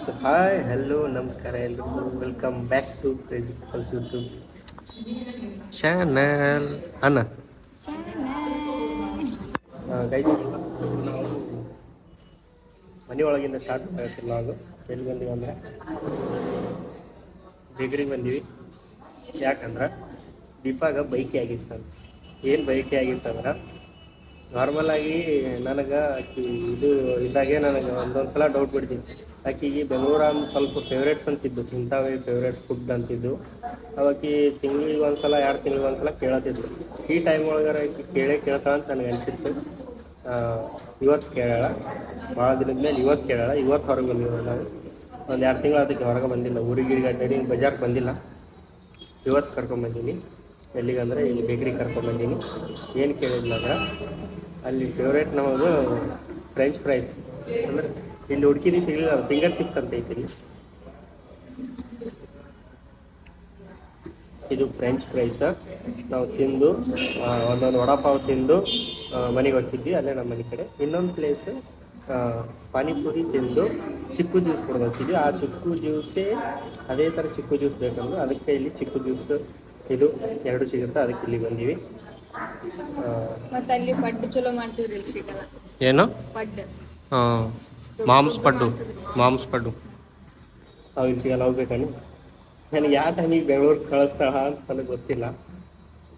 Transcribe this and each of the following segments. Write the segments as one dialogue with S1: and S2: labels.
S1: So hi hello ನಮಸ್ಕಾರ ಎಲ್ರಿಗೂ welcome back to crazy peoples YouTube channel ಅಣ್ಣ guys ನಾವು ಮನೆಯೊಳಗಿಂದ ಸ್ಟಾರ್ಟ್ ಮಾಡ್ತಿಲ್ಲ ಅದು ಎಲ್ಲಿ ಬಂದೀವಿ ಅಂದರೆ ಬೇಕ್ರಿಗೆ ಬಂದೀವಿ. ಯಾಕಂದ್ರೆ ದೀಪಾಗ ಬೈಕಿ ಆಗಿತ್ತು. ಏನು ಬೈಕಿ ಆಗಿತ್ತಂದ್ರೆ ನಾರ್ಮಲಾಗಿ ನನಗೆ ಇದು ಇದ್ದಾಗೆ ನನಗೆ ಒಂದೊಂದು ಸಲ ಡೌಟ್ ಬಿಡ್ತೀನಿ. ಆಕೆಗೆ ಬೆಂಗಳೂರಾಗ ಸ್ವಲ್ಪ ಫೇವ್ರೇಟ್ಸ್ ಅಂತಿದ್ದು, ಇಂಥವೇ ಫೇವ್ರೇಟ್ಸ್ ಫುಡ್ ಅಂತಿದ್ದು. ಅವಾಕಿ ತಿಂಗಳಿಗೆ ಒಂದು ಸಲ 2 ತಿಂಗಳಿಗೆ ಒಂದು ಸಲ ಕೇಳತ್ತಿದ್ದು. ಈ ಟೈಮ್ ಒಳಗಾರ ಕೇಳ್ತಾ ಅಂತ ನನಗೆ ಅನಿಸಿತ್ತು. ಇವತ್ತು ಕೇಳೋಣ, ಭಾಳ ದಿನದ ಮೇಲೆ ಇವತ್ತು ಕೇಳೋಣ. ಇವತ್ತು ಹೊರಗೆ ಬಂದಿಲ್ಲ, ನಾವು ಒಂದು 2 ತಿಂಗಳು ಅದಕ್ಕೆ ಹೊರಗೆ ಬಂದಿಲ್ಲ, ಊರಿಗೆ ಅಡ್ಡಾಡಿ ಬಜಾರ್ಗೆ ಬಂದಿಲ್ಲ. ಇವತ್ತು ಕರ್ಕೊಂಬಂದೀನಿ. ಎಲ್ಲಿಗಂದರೆ ಇಲ್ಲಿ ಬೇಕ್ರಿಗೆ ಕರ್ಕೊಂಬಂದೀನಿ. ಏನು ಕೇಳಿಲ್ಲ ಅಂದ್ರೆ ಅಲ್ಲಿ ಫೇವ್ರೇಟ್ ನಮ್ಮದು ಫ್ರೆಂಚ್ ಫ್ರೈಸ್, ಅಂದರೆ ಇಲ್ಲಿ ಹುಡುಕಿದ್ದು ಸಿಗಲಿಲ್ಲ, ಫಿಂಗರ್ ಚಿಪ್ಸ್ ಅಂತ ಐತಿ. ಇದು ಫ್ರೆಂಚ್ ಫ್ರೈಸ ನಾವು ತಿಂದು ಒಂದೊಂದು ವಡಾಪಾವ್ ತಿಂದು ಮನೆಗೆ ಹೋಗ್ತಿದ್ವಿ, ಅಲ್ಲೇ ನಮ್ಮ ಮನೆ ಕಡೆ. ಇನ್ನೊಂದು ಪ್ಲೇಸ್ ಪಾನಿಪುರಿ ತಿಂದು ಚಿಕ್ಕು ಜ್ಯೂಸ್ ಕೊಡೋದು ಹೋಗ್ತಿದ್ವಿ. ಆ ಚಿಕ್ಕು ಜ್ಯೂಸೇ ಅದೇ ಥರ ಚಿಕ್ಕು ಜ್ಯೂಸ್ ಬೇಕಂದ್ರೆ ಅದಕ್ಕೆ ಇಲ್ಲಿ ಚಿಕ್ಕು ಜ್ಯೂಸ್ ಇದು 2 ಸಿಗುತ್ತೆ, ಅದಕ್ಕೆ ಇಲ್ಲಿ ಬಂದೀವಿ.
S2: ಮತ್ತೆ ಅಲ್ಲಿ ಪಡ್ಡು ಚಲೋ ಮಾಡ್ತಿದ್ರಿ, ಇಲ್ಲಿ ಸಿಗಲ್ಲ.
S1: ಏನು
S2: ಪಡ್ಡು?
S1: ಮಾಮ್ಸ್ ಪಡ್ಡು ಅವು ಇಲ್ಲಿ ಸಿಗಲ್ಲ. ಹೋಗ್ಬೇಕಂದ್ರೆ ನನಗೆ ಯಾವ ಟೈಮಿಗೆ ಬೆಂಗಳೂರಿಗೆ ಕಳಿಸ್ತಾಳ ಅಂತ ನನಗೆ ಗೊತ್ತಿಲ್ಲ.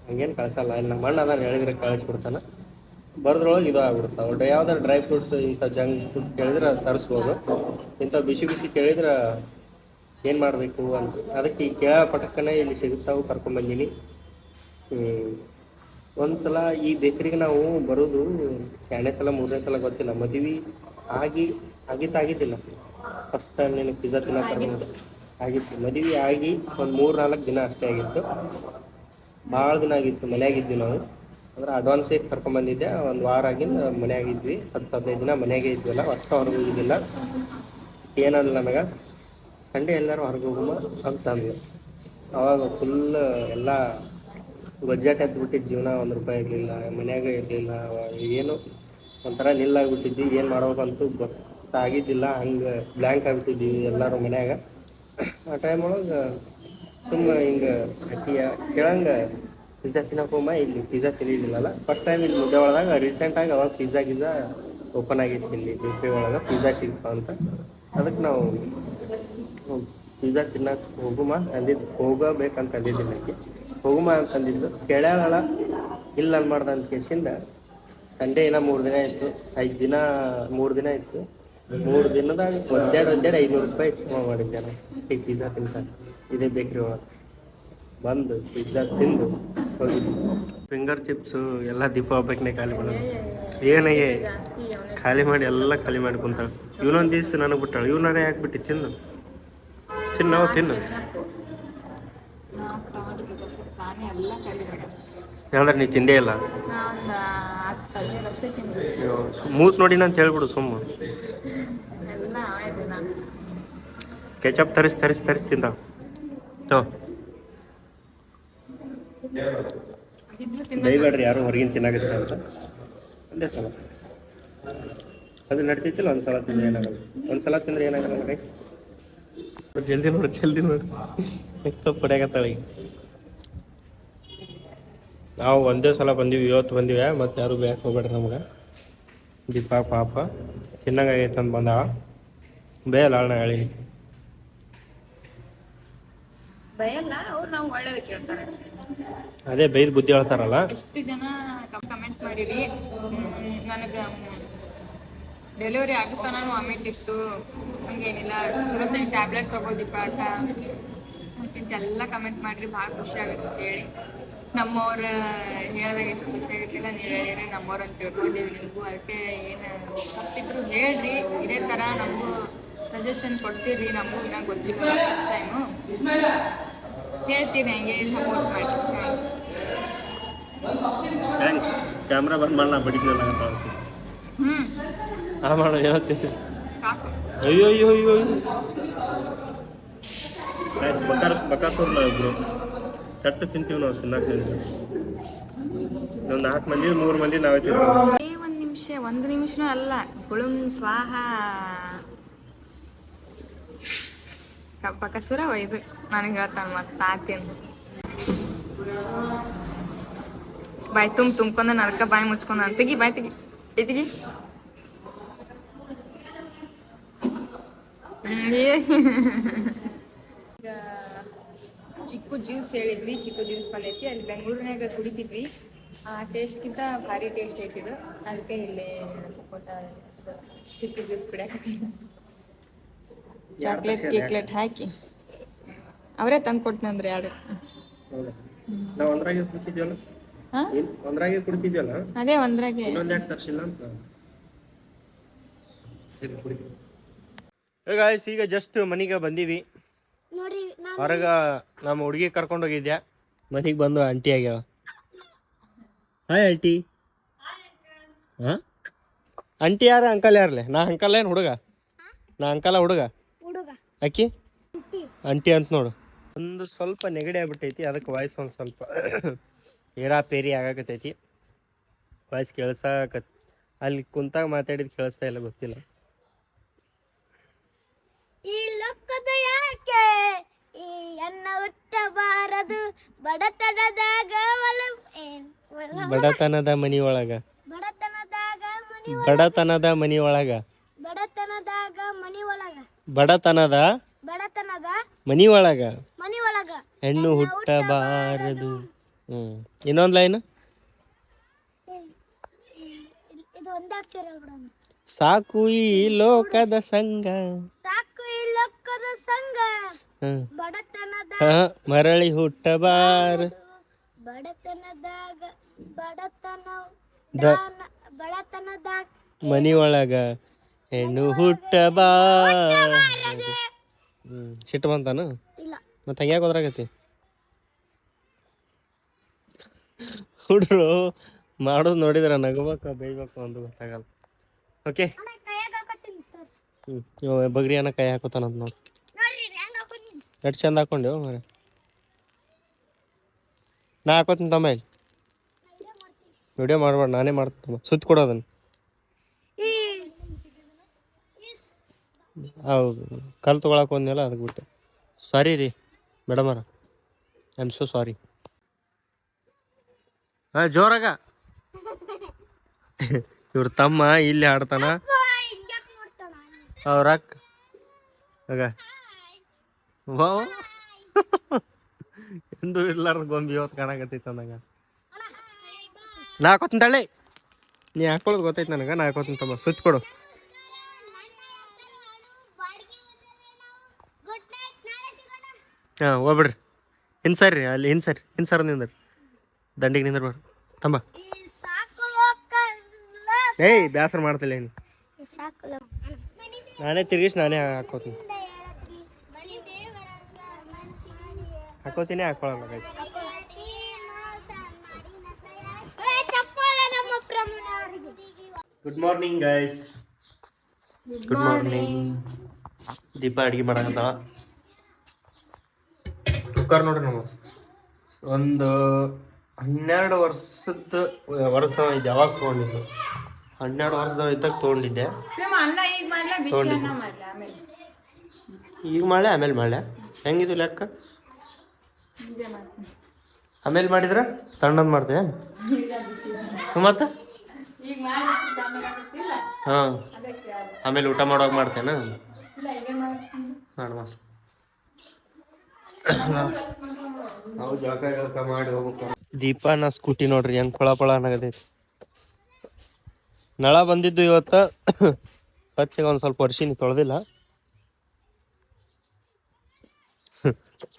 S1: ಹಂಗೇನು ಕಳಿಸಲ್ಲ, ಇಲ್ಲಿ ನಮ್ಮ ಅಣ್ಣ ನಾನು ಹೇಳಿದ್ರೆ ಕಳಿಸ್ಬಿಡ್ತಾನೆ. ಬರೋದ್ರೊಳಗೆ ಇದು ಆಗ್ಬಿಡುತ್ತೆ. ಒಟ್ಟು ಯಾವ್ದಾರು ಡ್ರೈ ಫ್ರೂಟ್ಸ್ ಇಂಥ ಜಂಕ್ ಫುಡ್ ಕೇಳಿದ್ರೆ ತರಿಸ್ಬೋದು. ಇಂಥ ಬಿಸಿ ಬಿಸಿ ಕೇಳಿದ್ರೆ ಏನು ಮಾಡಬೇಕು ಅಂತ ಅದಕ್ಕೆ ಈ ಕೇಳ ಪಟಕ್ಕನೆ ಇಲ್ಲಿ ಸಿಗುತ್ತಾವು, ಕರ್ಕೊಂಡ್ಬಂದೀನಿ. ಒಂದು ಸಲ ಈ ಬೇಕ್ರಿಗೆ ನಾವು ಬರೋದು 2ನೇ ಸಲ 3ನೇ ಸಲ ಗೊತ್ತಿಲ್ಲ. ಮದುವೆ ಆಗಿದ್ದಿಲ್ಲ. ಫಸ್ಟ್ ಟೈಮ್ ನೀನು ಪಿಜ್ಜಾ ತಿನ್ನೋಕೆ ಆಗಿತ್ತು. ಮದುವೆ ಆಗಿ ಒಂದು 3-4 ದಿನ ಅಷ್ಟೇ ಆಗಿತ್ತು. ಭಾಳ ದಿನ ಆಗಿತ್ತು ಮನೆಯಾಗಿದ್ವಿ ನಾವು. ಅಂದ್ರೆ ಅಡ್ವಾನ್ಸಿಗೆ ಕರ್ಕೊಂಬಂದಿದ್ದೆ. ಒಂದು ವಾರ ಆಗಿಂದ ಮನೆಯಾಗಿದ್ವಿ, 10-15 ದಿನ ಮನೆಯಾಗೆ ಇದ್ವಲ್ಲ, ಅಷ್ಟು ಹೊರಗೆ ಹೋಗಿದ್ದಿಲ್ಲ. ಏನಲ್ಲ ನನಗೆ ಸಂಡೇ ಎಲ್ಲರೂ ಹೊರಗೆ ಹೋಗುವ ಅಂತಂದು ಅವಾಗ ಫುಲ್ ಎಲ್ಲ ಬಜೆಟ್ ಎದ್ಬಿಟ್ಟಿದ್ದು ಜೀವನ. 1 ರೂಪಾಯಿ ಇರಲಿಲ್ಲ, ಮನ್ಯಾಗ ಇರಲಿಲ್ಲ, ಏನು ಒಂಥರ ನಿಲ್ಲಾಗ್ಬಿಟ್ಟಿದ್ವಿ. ಏನು ಮಾಡ್ಬೇಕಂತೂ ಗೊತ್ತಾಗಿದ್ದಿಲ್ಲ. ಹಂಗೆ ಬ್ಲ್ಯಾಂಕ್ ಆಗಿಬಿಟ್ಟಿದ್ವಿ ಎಲ್ಲರೂ ಮನ್ಯಾಗ. ಆ ಟೈಮ್ ಒಳಗೆ ಸುಮ್ಮನೆ ಹಿಂಗೆ ಕೇಳಂಗೆ ಪಿಜ್ಜಾ ತಿನ್ನೋಕೋಮ. ಇಲ್ಲಿ ಪಿಜ್ಜಾ ತಿನ್ನಲಿಲ್ಲಲ್ಲ, ಫಸ್ಟ್ ಟೈಮ್ ಇಲ್ಲಿ ಮುದ್ದೆ ಒಳದಾಗ ರೀಸೆಂಟಾಗಿ ಅವಾಗ ಪಿಜ್ಜಾ ಓಪನ್ ಆಗಿತ್ತು ಇಲ್ಲಿ ಬೇಕ್ರಿ ಒಳಗೆ. ಪಿಜ್ಜಾ ಸಿಗ್ತಾವ ಅಂತ ಅದಕ್ಕೆ ನಾವು ಪಿಜ್ಜಾ ತಿನ್ನಕ್ಕೆ ಹೋಗಬೇಕಂತ ಅಂದಿದ್ದಿಲ್ಲ. ಹೋಗುಮ ಅಂತಂದಿದ್ದು ಕೇಳ್ಯಾಳಲ್ಲ, ಇಲ್ಲ ಅನ್ಬಾರ್ದು ಅಂತ ಕೇಸಿಂದ ಸಂಡೇ ಏನೋ 3 ದಿನ ಇತ್ತು, 3 ದಿನ ಇತ್ತು. 3 ದಿನದಾಗ ಒಂದೆರಡು 500 ರೂಪಾಯಿ ಮಾಡಿದ್ದೆ ನಾನು ಈ ಪಿಜ್ಜಾ ತಿನ್ಸಕ್ಕೆ. ಇದೇ ಬೇಕ್ರಿ ಒಳಗೆ ಬಂದು ಪಿಜ್ಜಾ ತಿಂದು ಹೋಗಿದ್ವಿ. ಫಿಂಗರ್ ಚಿಪ್ಸು ಎಲ್ಲ ದೀಪ ಹಬ್ಬಕ್ಕೆ ಖಾಲಿ ಮಾಡೋದು. ಏನಯ್ಯೇ ಖಾಲಿ ಮಾಡಿ ಎಲ್ಲ ಖಾಲಿ ಮಾಡಿ ಕುಂತಾಳೆ. ಇವನೊಂದು ದಿವ್ಸ ನನಗೆ ಬಿಟ್ಟಾಳೆ. ಇವನಾರೇ ಹಾಕ್ಬಿಟ್ಟು ತಿನ್ನು ಅಂದ್ರೆ ನೀ ತಿಂದೇ ಇಲ್ಲ. ಮೂಸ್ ನೋಡಿ ಅಂತ ಹೇಳ್ಬಿಡು ಸುಮ್ಮ. ಕೆಚಪ್ ತರಿಸಿ ತಿಂದ ಬೈಬೇಡ್ರಿ ಯಾರು ಹೊರಗಿನ ತಿನ್ನಾಗತ್ತೆ ಅಂತ. ಒಂದೇ ಸಲ ಅದು ನಡ್ತಿತ್ತಿಲ್ಲ. ಒಂದ್ಸಲ ತಿಂದ್ರೆ ಏನಾಗಲ್ಲ ಗೈಸ್. ಜಲ್ದಿ ನೋಡಿ ಪಡೆಯಕತ್ತಾಳೆ. ನಾವು ಒಂದೇ ಸಲ ಬಂದೀವಿ, ಇವತ್ತು ಬಂದಿವೆ. ಮತ್ತು ಯಾರು ಬೇಕ ಹೋಗ್ಬೇಡ್ರಿ ನಮ್ಗೆ. ದೀಪ ಪಾಪ ತಿನ್ನಂಗಾಗೈತೆ ಅಂತ ಬಂದಾಳ. ಬೇಯಲ್ಲ ಅಣ್ಣ ಹೇಳಿನಿ. ಅದೇ ಬೈದ್ ಬುದ್ಧಿ ಹೇಳ್ತಾರಲ್ಲ.
S2: ಎಷ್ಟು ಜನ ಕಮೆಂಟ್ ಮಾಡಿರಿ ನನಗೆ ಡೆಲಿವರಿ ಆಗುತ್ತಾನ ವಾಮಿಟ್ ಇತ್ತು, ಹಂಗೇನಿಲ್ಲ, ಚಲೋ ಟ್ಯಾಬ್ಲೆಟ್ ತಗೋದಿಪ್ಪ ಅಂತ ಎಲ್ಲ ಕಮೆಂಟ್ ಮಾಡಿರಿ. ಭಾಳ ಖುಷಿ ಆಗುತ್ತೆ ಹೇಳಿ. ನಮ್ಮವ್ರ ಹೇಳಿದಾಗ ಎಷ್ಟು ಖುಷಿ ಆಗುತ್ತಿಲ್ಲ. ನೀವು ಹೇಳಿರಿ ನಮ್ಮವ್ರು ಅಂತ ತಿಳ್ಕೊಂಡಿವಿ. ನಿಮಗೂ ಅದಕ್ಕೆ ಏನು ಗೊತ್ತಿದ್ರು ಹೇಳ್ರಿ. ಇದೇ ಥರ ನಮಗೂ ಸಜೆಷನ್ ಕೊಡ್ತೀರಿ. ನಮಗೂ ಇನ್ನೂ ಗೊತ್ತಿಲ್ಲ ಫಸ್ಟ್ ಟೈಮು ಹೇಳ್ತೀನಿ, ಹಂಗೆ ಸಪೋರ್ಟ್ ಮಾಡಿ.
S1: ಥ್ಯಾಂಕ್ಸ್. ಕ್ಯಾಮ್ರಾ ಬಂದ್ ಮಾಡೋಣ ಬಡಿದ್ನಲ್ಲ ಅಂತ ಮಾಡೋ ಹೇಳ್ತೀನಿ. ಅಯ್ಯೋ ಬಕಾಸೂರ್ನ ಇಬ್ರು ಕೆಟ್ಟ ತಿಂತೀವಿ ನಾವು. ತಿನ್ನಕ್ಕೆ ಒಂದು 4 ಮಂದಿ 3 ಮಂದಿ ನಾವೇ ತಿಂತೀವಿ.
S2: ಒಂದು ನಿಮಿಷನೂ ಅಲ್ಲ, ಗುಳುಂ ಸ್ವಾಹ. ಬಕಸುರ ಇದು ನನಗೆ ಹೇಳ್ತಾನೆ ಮತ್ತೆ ತಾತೇನು ಬಾಯ್ ತುಂಬ್ಕೊಂಡ ನರಕ ಬಾಯಿ ಮುಚ್ಕೊಂಡ ತೆಗಿ ಬಾಯ್ ತೆಗಿ ತೆಗಿ ಈಗ ಚಿಕ್ಕು ಜ್ಯೂಸ್ ಹೇಳಿದ್ವಿ, ಚಿಕ್ಕು ಜ್ಯೂಸ್ ಬಂದೈತಿ. ಅಲ್ಲಿ ಬೆಂಗಳೂರಿನಾಗ ಕುಡಿತಿದ್ವಿ, ಆ ಟೇಸ್ಟ್ಗಿಂತ ಭಾರಿ ಟೇಸ್ಟ್ ಐತಿದು. ಅದಕ್ಕೆ ಇಲ್ಲಿ ಸ್ವಲ್ಪ ಚಿಕ್ಕು ಜ್ಯೂಸ್ ಕುಡಿಯಾಕತ್ತೀನಿ. ಚಾಕ್ಲೇಟ್ ಕೇಕ್ಲೆಟ್ ಹಾಕಿ ಅವರೇ ತಂದು ಕೊಟ್ಟನಂದ್ರೆ ಎರಡು.
S1: ನಾವು ಒಂದ್ರಾಗೆ ಕುಡಿತಿದ್ವಲ್ಲ, ಒಂದ್ರಾಗೆ ಕುಡಿತಿದ್ವಲ್ಲ,
S2: ಅದೇ ಒಂದ್ರಾಗೆ
S1: ಇನ್ನೊಂದು ಯಾಕೆ ತರಿಸಿಲ್ಲ ಅಂತ. ಈಗ ಜಸ್ಟ್ ಮನೆಗೆ ಬಂದೀವಿ. ಹೊರಗ ನಮ್ಮ ಹುಡುಗಿ ಕರ್ಕೊಂಡು ಹೋಗಿದ್ಯಾ, ಮನೆಗೆ ಬಂದು ಆಂಟಿ ಆಗ್ಯಾವ. Hi aunty. ಹಾ ಆಂಟಿ ಯಾರ ಅಂಕಲ್ ಯಾರಲೆ? ನಾ ಅಂಕಲ್ ಏನು ಹುಡುಗ? ನಾ ಅಂಕಲ ಹುಡುಗ ಅಕ್ಕಿ ಆಂಟಿ ಅಂತ ನೋಡು. ಒಂದು ಸ್ವಲ್ಪ ನೆಗಡಿ ಆಗ್ಬಿಟ್ಟೈತಿ, ಅದಕ್ಕೆ ವಾಯ್ಸ್ ಒಂದು ಸ್ವಲ್ಪ ಏರಾ ಪೇರಿ ಆಗಾಕತ್ತೈತಿ. ವಾಯ್ಸ್ ಕೇಳ್ಸಾಕತ್, ಅಲ್ಲಿ ಕುಂತಾಗ ಮಾತಾಡಿದ್ ಕೇಳಿಸ್ತಾ ಇಲ್ಲ, ಗೊತ್ತಿಲ್ಲ.
S3: ಈ ಲೋಕದ ಯಾಕೆ ಈ ಅನ್ನ ಹುಟ್ಟಬಾರದು, ಬಡತನದಾಗ
S1: ಬಡತನದ ಮನಿ ಒಳಗ,
S3: ಬಡತನದಾಗ ಮನಿ
S1: ಬಡತನದ ಮನಿ ಒಳಗ,
S3: ಬಡತನದಾಗ ಮನಿ ಒಳಗ,
S1: ಬಡತನದ
S3: ಬಡತನದ
S1: ಮನಿ ಒಳಗ
S3: ಮನಿ ಒಳಗ
S1: ಹೆಣ್ಣು ಹುಟ್ಟಬಾರದು. ಇನ್ನೊಂದ್ ಲೈನ್,
S3: ಇದು ಒಂದಾಕ್ಷರ ಹೇಳ್ಬಿಡೋಣ.
S1: ಸಾಕು ಈ ಲೋಕದ ಸಂಗ,
S3: ಸಾಕು ಈ ಲೋಕದ ಸಂಗ, ಬಡತನದ
S1: ಮರಳಿ ಹುಟ್ಟಬಾರ,
S3: ಬಡತನದಾಗ ಬಡತನದಾಗ
S1: ಮನಿ ಒಳಗ ಹೆಣ್ಣು ಹುಟ್ಟಬಾರದು. ಸಿಟ್ಟು ಬಂತಾನು?
S3: ಇಲ್ಲ.
S1: ಮತ್ತೆ ಹಂಗ್ಯಾಕೆ ಹೋದ್ರಾಗತಿ? ಹುಡ್ರು ಮಾಡೋದು ನೋಡಿದ್ರ ನಗಬೇಕು ಬೈಬೇಕು ಅಂತ ಗೊತ್ತಾಗಲ್ಲ. ಓಕೆ, ಬಗ್ರಿ ಅನ್ನ ಕೈ ಹಾಕೋತಾನಂತ ನೋಡಿ. ಎಷ್ಟು ಚಂದ ಹಾಕೊಂಡೆವು ಮರ. ನಾ ಹಾಕೋತೀನಿ ತಮ್ಮ, ಇಲ್ಲಿ ವಿಡಿಯೋ ಮಾಡ್ಬೇಡ, ನಾನೇ ಮಾಡ್ತೀನಿ. ಸುತ್ತ ಕೊಡೋದನ್ನು. ಹೌದು, ಕಲ್ ತೊಗೊಳಕ್ಕೆ ಹೋದ್ನಲ್ಲ, ಅದಕ್ಕೆ ಬಿಟ್ಟೆ. ಸಾರಿ ರೀ ಮೇಡಮರ, ಐ ಆಮ್ ಸೋ ಸಾರಿ. ಹಾಂ, ಜೋರಾಗ. ಇವ್ರ ತಮ್ಮ ಇಲ್ಲಿ ಆಡ್ತಾನ, ಅವ್ರ ಅಕ್ಕ ಆಗ ವಾ ಎಂದು ಇರ್ಲಾರ್ದ ಗೊಂಬಿ ಇವತ್ತು ಕಾಣಕತ್ತೈತೆ ಅಂದಂಗ. ನಾ ಹಾಕೋತೀನಿ ತಳ್ಳಿ, ನೀ ಹಾಕೊಳ್ಳೋದು ಗೊತ್ತೈತೆ ನನಗೆ. ನಾ ಹಾಕೋತೀನಿ ತಮ್ಮ, ಸುತ್ತ ಕೊಡು. ಹಾಂ, ಹೋಗ್ಬಿಡ್ರಿ. ಇನ್ಸರ್ರಿ, ಅಲ್ಲಿ ಇನ್ಸರ್ ನಿಂದ್ರಿ, ದಂಡಿಗೆ ನಿಂದ್ರಬಾರ್ದು ತಮ್ಮ. ಏಯ್ ಬೇಸರ ಮಾಡ್ತಿಲ್ಲ ಏನು, ನಾನೇ ತಿರ್ಗಿಸಿ ನಾನೇ ಹಾಕೋತೀನಿ. ಹಾಕೊಳ್ಳೋಣ guys. Good morning guys, good morning. Deepa ಅಡುಗೆ ಮಾಡಕತ್ತಾಳ. ಕುಕ್ಕರ್ ನೋಡ್ರಿ, ನಮ್ಮ ಒಂದು 12 ವರ್ಷದ ಇದ್ದೆ ಯಾವಾಗ ತೊಗೊಂಡಿದ್ದು. 12 ವರ್ಷದ ಇದ್ದಾಗ ತೊಗೊಂಡಿದ್ದೆ. ಈಗ ಮಾಡಲೆ ಆಮೇಲೆ ಮಾಡಲೆ, ಹೆಂಗಿದು ಲೆಕ್ಕ? ಆಮೇಲೆ ಮಾಡಿದ್ರೆ ತಣ್ಣದು ಮಾಡ್ತೇವೆ ಮತ್ತೆ. ಹಾಂ, ಆಮೇಲೆ ಊಟ ಮಾಡೋವಾಗ ಮಾಡ್ತೇನೆ. ಮಾಡುವ ನಾವು ಜಳಕ ಮಾಡಿ ಹೋಗ್ಬೇಕು. ದೀಪಾನ ಸ್ಕೂಟಿ ನೋಡ್ರಿ ಹೆಂಗ್ ಪಳ ಅನ್ನಗದೈತಿ. ನಳ ಬಂದಿದ್ದು ಇವತ್ತು, ಸ್ವಚ್ಛಗೆ ಒಂದು ಸ್ವಲ್ಪ ವರ್ಷಿನಿ ತೊಳೆದಿಲ್ಲ.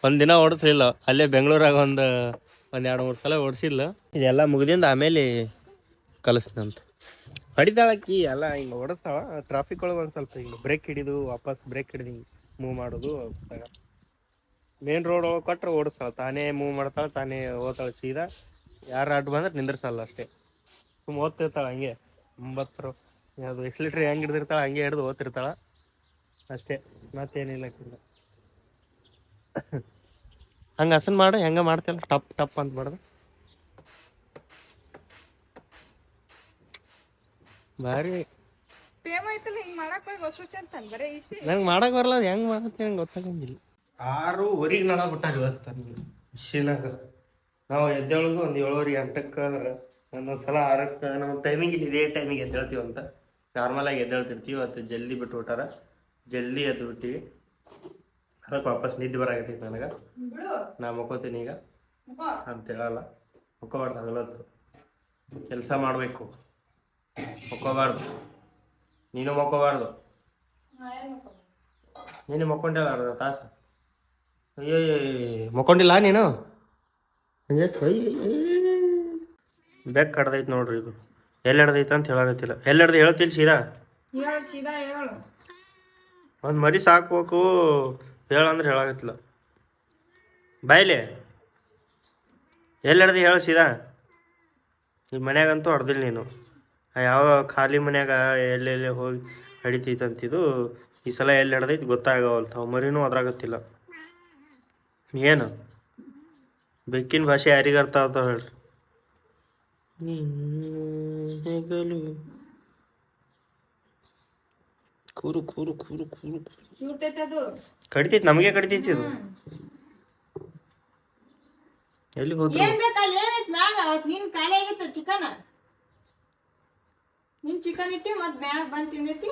S1: ಒಂದಿನ ಓಡಿಸ್ಲಿಲ್ಲ, ಅಲ್ಲೇ ಬೆಂಗಳೂರಾಗ ಒಂದು 2-3 ಸಲ ಓಡಿಸಿಲ್ಲ. ಇದೆಲ್ಲ ಮುಗಿದಿಂದ ಆಮೇಲೆ ಕಲಿಸ್ನಂತ ಹೊಡಿತಾಳಕ್ಕಿ ಎಲ್ಲ ಹಿಂಗೆ ಓಡಿಸ್ತಾಳ. ಟ್ರಾಫಿಕ್ ಒಳಗೆ ಒಂದು ಸ್ವಲ್ಪ ಹಿಂಗೆ ಬ್ರೇಕ್ ಹಿಡಿದು ವಾಪಸ್ ಬ್ರೇಕ್ ಹಿಡಿದು ಹಿಂಗೆ ಮೂವ್ ಮಾಡೋದು. ಮೇನ್ ರೋಡ್ ಒಳಗೆ ಕೊಟ್ಟರೆ ಓಡಿಸ್ತಾಳೆ, ತಾನೇ ಮೂವ್ ಮಾಡ್ತಾಳೆ, ತಾನೇ ಓದ್ತಾಳೆ ಸೀದಾ. ಯಾರು ಅಡ್ಡು ಬಂದ್ರೆ ನಿಂದ್ರಿಸಲ್ಲ ಅಷ್ಟೇ, ಸುಮ್ಮ ಓದ್ತಿರ್ತಾಳೆ ಹಂಗೆ. 9 ಅದು ಎಕ್ಸಿಲೇಟ್ರ್ ಹೆಂಗೆ ಹಿಡ್ದಿರ್ತಾಳೆ ಹಂಗೆ ಹಿಡಿದು ಓದ್ತಿರ್ತಾಳೆ ಅಷ್ಟೇ, ಮತ್ತೇನಿಲ್ಲ. ಹಂಗೆ ಹಸನ್ ಮಾಡು, ಹೆಂಗೆ ಮಾಡ್ತಿಲ್ಲ, ಟಪ್ ಟಪ್ ಅಂತ ಮಾಡ್ದು ಭಾರಿ.
S2: ನಂಗೆ ಮಾಡಕ್ ಬರಲ್ಲ, ಹೆಂಗೆ ಮಾಡತ್ತೆ ನಂಗೆ ಗೊತ್ತಾಗಂಗಿಲ್ಲ.
S1: 6:30 ನಾಳ ಬಿಟ್ಟಾರ ಇವತ್ತು ಶಿನಾಗ. ನಾವು ಎದ್ದೇಳೋದು ಒಂದು 7:30 8ಕ್ಕೆ, ಒಂದೊಂದು ಸಲ 6ಕ್ಕೆ. ನಮ್ಮ ಟೈಮಿಂಗ್ ಇಲ್ಲಿ ಇದೇ ಟೈಮಿಗೆ ಎದ್ದೇಳ್ತೀವಿ ಅಂತ ನಾರ್ಮಲಾಗಿ ಎದ್ದೇಳ್ತಿರ್ತೀವಿ. ಇವತ್ತು ಜಲ್ದಿ ಬಿಟ್ಟು ಬಿಟ್ಟಾರ, ಜಲ್ದಿ ಎದ್ದು ಬಿಟ್ಟಿವಿ. ಅದಕ್ಕೆ ವಾಪಸ್ ನಿದ್ದೆ ಬರಾಕತ್ತೈತಿ ನನಗೆ. ನಾ ಮಕ್ಕೋತೀನಿ ಈಗ ಅಂತ ಹೇಳಲ್ಲ, ಮಕ್ಕೋಬಾರ್ದು. ಹಗಲತ್ತು ಕೆಲಸ ಮಾಡಬೇಕು, ಮಕ್ಕೋಬಾರ್ದು. ನೀನು ಮಕ್ಕೋಬಾರ್ದು. ನೀನು ಮಕ್ಕೊಂಡಿಲ್ಲ ಅರ್ಧ ತಾಸು. ಅಯ್ಯೋ ಮಕ್ಕೊಂಡಿಲ್ಲ ನೀನು. ಬೆಕ್ ಕಡ್ದೈತೆ ನೋಡ್ರಿ. ಇದು ಎಲ್ಲಿ ಹಿಡ್ದೈತೆ ಅಂತ ಹೇಳಾಗತ್ತಿಲ್ಲ. ಎಲ್ಲಿ ಹಿಡ್ದು ಹೇಳ್ತಿಲ್ಲ ಸೀದಾ. ಒಂದು ಮರಿ ಸಾಕ್ಬೇಕು ಹೇಳಂದ್ರೆ ಹೇಳಾಗತ್ತಿಲ್ಲ. ಬಾಯ್ಲೆ ಎಲ್ಲಿ ಹಿಡ್ದು ಹೇಳು ಸೀದಾ. ಈ ಮನ್ಯಾಗಂತೂ ಹೊಡೆದಿಲ್ಲ ನೀನು. ಯಾವ ಖಾಲಿ ಮನ್ಯಾಗ ಎಲ್ಲೆಲ್ಲಿ ಹೋಗಿ ಹಿಡಿತೈತಂತಿದು. ಈ ಸಲ ಎಲ್ಲಿ ಹಿಡ್ದೈತಿ ಗೊತ್ತಾಗವಲ್ತಾವ. ಮರಿನೂ ಅದ್ರಾಗತ್ತಿಲ್ಲ. ಏನು ಬೆಕ್ಕಿನ ಭಾಷೆ ಯಾರಿಗೆ ಅರ್ಥ ಆಗ್ತಾವ ಹೇಳ್ರಿ. ಕೂರು ಕೂರು ಕೂರು ಕೂರು ಕಡಿತೈತಿ, ನಮಗೆ ಕಡಿತೈತಿ ಇದು. ಎಲ್ಲಿ ಹೋದ್ರು
S2: ಚಿಕನ್ ಇಟ್ಟಿ ಮತ್ತೆ ಮ್ಯಾಗ ಬಂದು ತಿಂದೈತಿ.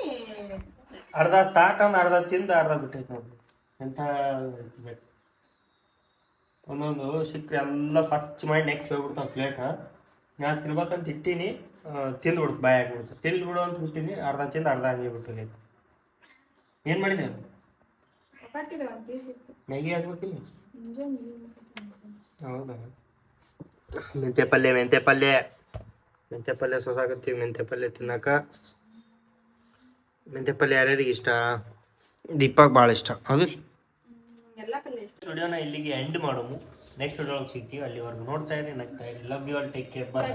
S1: ಅರ್ಧ ತಾಟ ಅರ್ಧ ತಿಂದು ಅರ್ಧ ಬಿಟ್ಟೈತಿ ನೋಡ್ರಿ. ಎಂಥ ಒಂದೊಂದು ಸಿಕ್ಕರೆ ಎಲ್ಲ ಸ್ವಚ್ಛ ಮಾಡಿ ನೆಕ್ಸ್ಟ್ ಹೋಗ್ಬಿಡ್ತಾವ ಪ್ಲೇಟ್. ನಾನು ತಿನ್ಬೇಕಂತ ಇಟ್ಟೀನಿ, ತಿಂದ್ಬಿಡ್ತು, ಬಾಯಿ ಹಾಕ್ಬಿಡ್ತು. ತಿಂದ್ಬಿಡು ಅಂತ ಬಿಟ್ಟಿನಿ, ಅರ್ಧ ತಿಂದು ಅರ್ಧ ಹಂಗೆ ಬಿಟ್ಟಿನಿ. ಏನು ಮಾಡಿದೆ? ಮ್ಯಾಗಿ ಹಾಕ್ಬೇಕಿಲ್ಲ? ಹೌದಾ? ಮೆಂತ್ಯ ಪಲ್ಯ ಸೊಸಾಕತ್ತೀವಿ. ಮೆಂತ್ಯ ಪಲ್ಯ ತಿನ್ನಕ. ಮೆಂತ್ಯ ಪಲ್ಯ ಯಾರ್ಯಾರಿಗೆ ಇಷ್ಟ? ದೀಪಕ್ ಭಾಳ ಇಷ್ಟ. ಹೌದಿಲ್ಲ? ವಿಡಿಯೋನ ಇಲ್ಲಿಗೆ ಎಂಡ್ ಮಾಡೋము. ನೆಕ್ಸ್ಟ್ ವಿಡಿಯೋ ಸಿಗ್ತೀವಿ. ಅಲ್ಲಿವರೆಗೂ ನೋಡ್ತಾ ಇರಿ, ನಗ್ತಾ ಇರಿ. Love you all, take care, bye.